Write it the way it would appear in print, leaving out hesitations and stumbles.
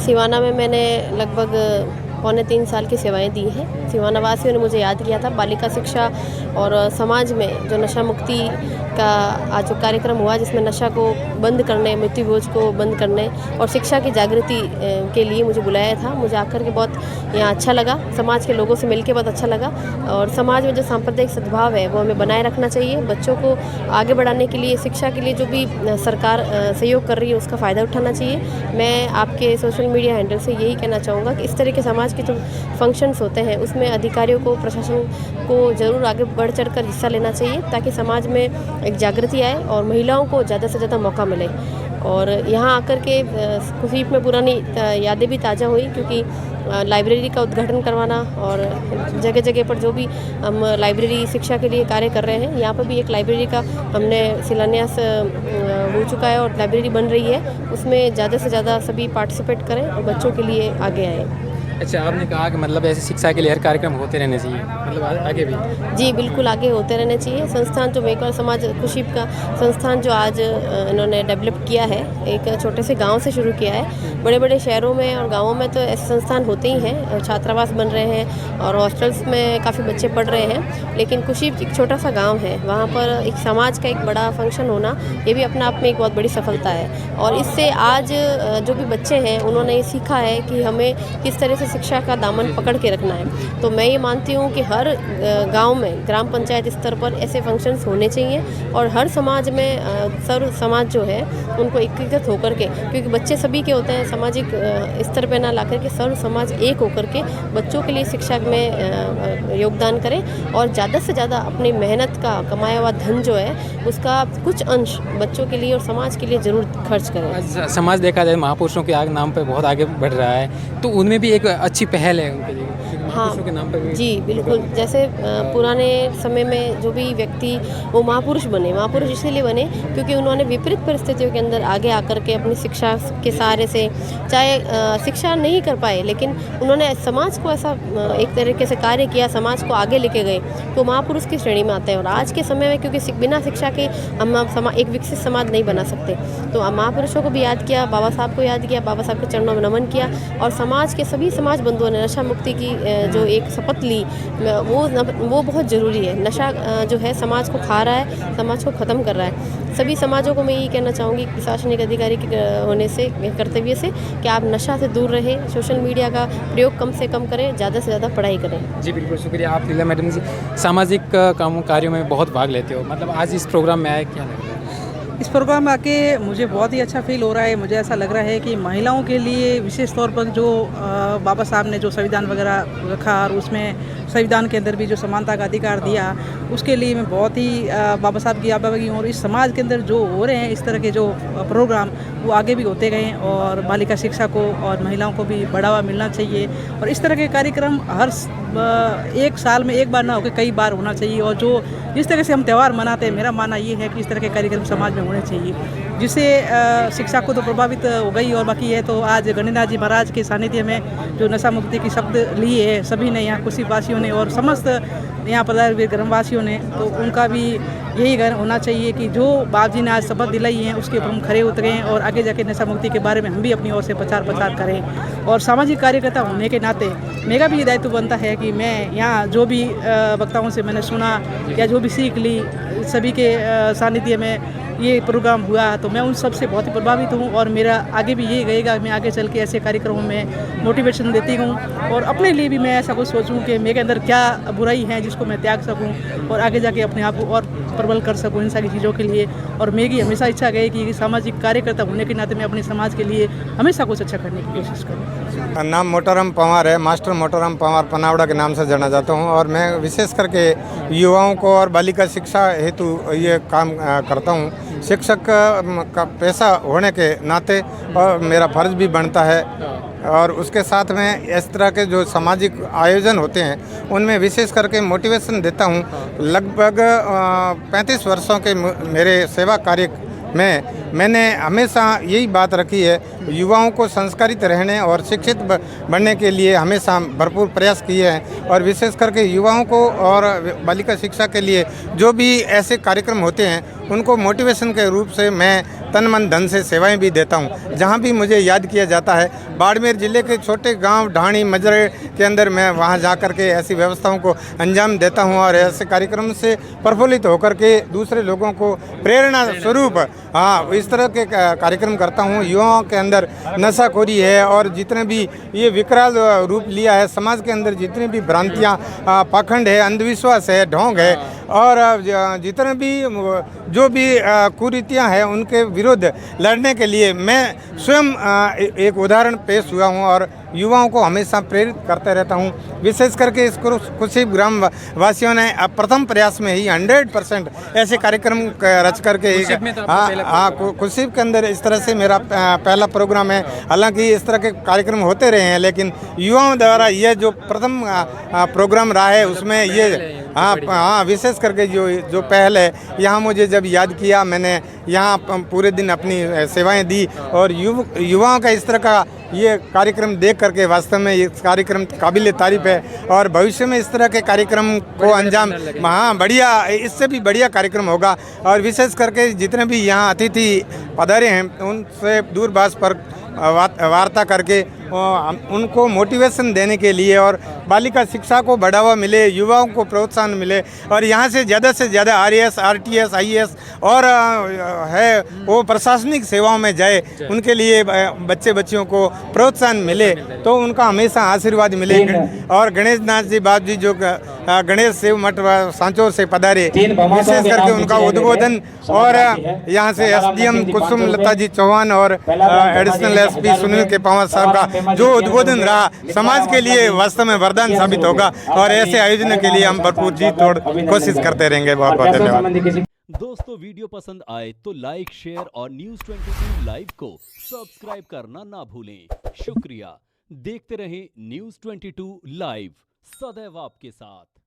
सिवाना में मैंने लगभग पौने 3 साल की सेवाएं दी हैं। सिवाना वासियों ने मुझे याद किया था। बालिका शिक्षा और समाज में जो नशा मुक्ति का आज जो कार्यक्रम हुआ, जिसमें नशा को बंद करने, मृत्यु भोज को बंद करने और शिक्षा की जागृति के लिए मुझे बुलाया था। मुझे आकर के बहुत यहाँ अच्छा लगा, समाज के लोगों से मिलकर बहुत अच्छा लगा। और समाज में जो सांप्रदायिक सद्भाव है वो हमें बनाए रखना चाहिए। बच्चों को आगे बढ़ाने के लिए, शिक्षा के लिए जो भी सरकार सहयोग कर रही है उसका फ़ायदा उठाना चाहिए। मैं आपके सोशल मीडिया हैंडल से यही कहना चाहूँगा कि इस तरह के समाज के जो फंक्शंस होते हैं उसमें अधिकारियों को, प्रशासन को ज़रूर आगे बढ़ चढ़कर हिस्सा लेना चाहिए, ताकि समाज में एक जागृति आए और महिलाओं को ज़्यादा से ज़्यादा मौका मिले। और यहाँ आकर के कुशीप में पुरानी यादें भी ताज़ा हुई, क्योंकि लाइब्रेरी का उद्घाटन करवाना और जगह जगह पर जो भी हम लाइब्रेरी शिक्षा के लिए कार्य कर रहे हैं, यहाँ पर भी एक लाइब्रेरी का हमने शिलान्यास हो चुका है और लाइब्रेरी बन रही है। उसमें ज़्यादा से ज़्यादा सभी पार्टिसिपेट करें और बच्चों के लिए आगे आएँ। अच्छा, आपने कहा कि मतलब ऐसे शिक्षा के लिए हर कार्यक्रम होते रहने चाहिए, मतलब आगे भी? जी, बिल्कुल आगे होते रहने चाहिए। संस्थान जो मेघवाल समाज कुशीप का संस्थान जो आज इन्होंने डेवलप किया है, एक छोटे से गांव से शुरू किया है। बड़े बड़े शहरों में और गांवों में तो ऐसे संस्थान होते ही हैं, छात्रावास बन रहे हैं और हॉस्टल्स में काफ़ी बच्चे पढ़ रहे हैं। लेकिन कुशीप एक छोटा सा गाँव है, वहाँ पर एक समाज का एक बड़ा फंक्शन होना, ये भी अपने आप में एक बहुत बड़ी सफलता है। और इससे आज जो भी बच्चे हैं उन्होंने ये सीखा है कि हमें किस तरह से शिक्षा का दामन पकड़ के रखना है। तो मैं ये मानती हूँ कि हर गांव में, ग्राम पंचायत स्तर पर ऐसे फंक्शंस होने चाहिए और हर समाज में सर्व समाज जो है उनको एकीकृत होकर के, क्योंकि बच्चे सभी के होते हैं, सामाजिक स्तर पर ना ला करके सर्व समाज एक होकर के बच्चों के लिए शिक्षा में योगदान करें और ज़्यादा से ज़्यादा अपनी मेहनत का कमाया हुआ धन जो है उसका कुछ अंश बच्चों के लिए और समाज के लिए ज़रूर खर्च करें। समाज देखा जाए महापुरुषों के नाम पे बहुत आगे बढ़ रहा है, तो उनमें भी एक अच्छी पहल है उनके लिए, महापुरुषों के नाम पे भी। जी बिल्कुल। जैसे पुराने समय में जो भी व्यक्ति वो महापुरुष बने, महापुरुष इसलिए बने क्योंकि उन्होंने विपरीत परिस्थितियों के अंदर आगे आकर के अपनी शिक्षा के सहारे से, चाहे शिक्षा नहीं कर पाए लेकिन उन्होंने समाज को ऐसा एक तरीके से कार्य किया, समाज को आगे लेके गए, तो महापुरुष की श्रेणी में आते हैं। और आज के समय में क्योंकि बिना शिक्षा के हम एक विकसित समाज नहीं बना सकते, तो महापुरुषों को भी याद किया, बाबा साहब को याद किया, बाबा साहब के चरणों में नमन किया और समाज के सभी समाज बंधुओं ने नशा मुक्ति की जो एक शपथ ली, वो बहुत ज़रूरी है। नशा जो है समाज को खा रहा है, समाज को ख़त्म कर रहा है। सभी समाजों को मैं यही कहना चाहूँगी प्रशासनिक अधिकारी के होने से, कर्तव्य से, कि आप नशा से दूर रहें, सोशल मीडिया का प्रयोग कम से कम करें, ज़्यादा से ज़्यादा पढ़ाई करें। जी बिल्कुल, शुक्रिया। आप लीला मैडम जी सामाजिक कार्यों में बहुत भाग लेते हो, मतलब आज इस प्रोग्राम में आए, क्या लग रहा है? इस प्रोग्राम में आके मुझे बहुत ही अच्छा फील हो रहा है। मुझे ऐसा लग रहा है कि महिलाओं के लिए विशेष तौर पर जो बाबा साहब ने जो संविधान वगैरह रखा और उसमें संविधान के अंदर भी जो समानता का अधिकार दिया, उसके लिए मैं बहुत ही बाबा साहब की आभारी हूँ। और इस समाज के अंदर जो हो रहे हैं इस तरह के जो प्रोग्राम, वो आगे भी होते गए और बालिका शिक्षा को और महिलाओं को भी बढ़ावा मिलना चाहिए। और इस तरह के कार्यक्रम हर एक साल में एक बार ना होकर कई बार होना चाहिए। और जो जिस तरह से हम त्यौहार मनाते हैं, मेरा मानना ये है कि इस तरह के कार्यक्रम समाज में होने चाहिए, जिससे शिक्षा को तो प्रभावित हो गई। और बाकी है तो आज गणेशनाथ जी महाराज के सानिध्य में जो नशा मुक्ति की शब्द लिए है सभी ने, यहाँ कुशीप वासियों ने और समस्त यहाँ पधारे ग्रामवासियों ने, तो उनका भी यही होना चाहिए कि जो बाबू जी ने आज शपथ दिलाई है उसके ऊपर हम खरे उतरें और आगे जाके नशा मुक्ति के बारे में हम भी अपनी ओर से प्रचार करें। और सामाजिक कार्यकर्ता होने के नाते मेरा भी ये दायित्व बनता है कि मैं यहाँ जो भी वक्ताओं से मैंने सुना या जो भी सीख ली, सभी के सानिध्य में ये प्रोग्राम हुआ, तो मैं उन सब से बहुत ही प्रभावित हूँ। और मेरा आगे भी यही रहेगा, मैं आगे चल के ऐसे कार्यक्रमों में मोटिवेशन देती हूँ और अपने लिए भी मैं ऐसा कुछ सोचूं कि मेरे अंदर क्या बुराई है जिसको मैं त्याग सकूं और आगे जाके अपने आप को और प्रबल कर सकूं इन सारी चीज़ों के लिए। और मेरी हमेशा इच्छा गई कि सामाजिक कार्यकर्ता होने के नाते मैं अपने समाज के लिए हमेशा कुछ अच्छा करने की कोशिश करूँ। नाम मोटाराम पंवार है, मास्टर मोटाराम पंवार पनावड़ा के नाम से जाना जाता हूँ। और मैं विशेष करके युवाओं को और बालिका शिक्षा हेतु ये काम करता हूँ। शिक्षक का पेशा होने के नाते और मेरा फर्ज भी बनता है। और उसके साथ में इस तरह के जो सामाजिक आयोजन होते हैं उनमें विशेष करके मोटिवेशन देता हूँ। लगभग 35 वर्षों के मेरे सेवा कार्य में मैंने हमेशा यही बात रखी है, युवाओं को संस्कारित रहने और शिक्षित बनने के लिए हमेशा भरपूर प्रयास किए हैं। और विशेष करके युवाओं को और बालिका शिक्षा के लिए जो भी ऐसे कार्यक्रम होते हैं उनको मोटिवेशन के रूप से मैं तन मन धन से सेवाएं भी देता हूँ। जहाँ भी मुझे याद किया जाता है, बाड़मेर जिले के छोटे गांव ढाणी मजरे के अंदर मैं वहाँ जा कर के ऐसी व्यवस्थाओं को अंजाम देता हूँ और ऐसे कार्यक्रम से प्रफुल्लित होकर के दूसरे लोगों को प्रेरणा स्वरूप इस तरह के कार्यक्रम करता हूँ। युवाओं के अंदर नशाखोरी है और जितने भी ये विकराल रूप लिया है, समाज के अंदर जितनी भी भ्रांतियाँ, पाखंड है, अंधविश्वास है, ढोंग है और जितने भी जो भी कुरीतियाँ हैं उनके विरुद्ध लड़ने के लिए मैं स्वयं एक उदाहरण पेश हुआ हूँ और युवाओं को हमेशा प्रेरित करते रहता हूँ। विशेष करके इस कुशीप ग्राम वासियों ने प्रथम प्रयास में ही 100% ऐसे कार्यक्रम रच करके कुशीप के अंदर इस तरह से मेरा पहला प्रोग्राम है। हालांकि इस तरह के कार्यक्रम होते रहे हैं, लेकिन युवाओं द्वारा यह जो प्रथम प्रोग्राम रहा है उसमें ये विशेष करके जो पहल है, यहाँ मुझे जब याद किया, मैंने यहाँ पूरे दिन अपनी सेवाएं दी और युवाओं का इस तरह का ये कार्यक्रम देख करके वास्तव में ये कार्यक्रम काबिल तारीफ है और भविष्य में इस तरह के कार्यक्रम को अंजाम बढ़िया, इससे भी बढ़िया कार्यक्रम होगा। और विशेष करके जितने भी यहाँ अतिथि पधारे हैं उनसे दूरभाष पर वार्ता करके उनको मोटिवेशन देने के लिए और बालिका शिक्षा को बढ़ावा मिले, युवाओं को प्रोत्साहन मिले और यहाँ से ज़्यादा आरएएस, आरटीएस, आईएएस और है वो प्रशासनिक सेवाओं में जाए, उनके लिए बच्चे बच्चियों को प्रोत्साहन मिले तो उनका हमेशा आशीर्वाद मिले। और गणेश नाथ जी बाप जी जो गणेश शिव मठ सांचौर से पधारे, विशेष करके उनका उद्बोधन और यहाँ से एसडीएम कुसुम लता जी चौहान और एडिशनल एसपी सुनील के पवार साहब का जो उद्बोधन रहा समाज के लिए वास्तव में वरदान साबित होगा और ऐसे आयोजनों के लिए हम भरपूर जी तोड़ कोशिश करते रहेंगे। बहुत बहुत धन्यवाद। दोस्तों, वीडियो पसंद आए तो लाइक, शेयर और न्यूज़ 22 लाइव को सब्सक्राइब करना ना भूलें। शुक्रिया। देखते रहें न्यूज़ 22 लाइव, सदैव आपके साथ।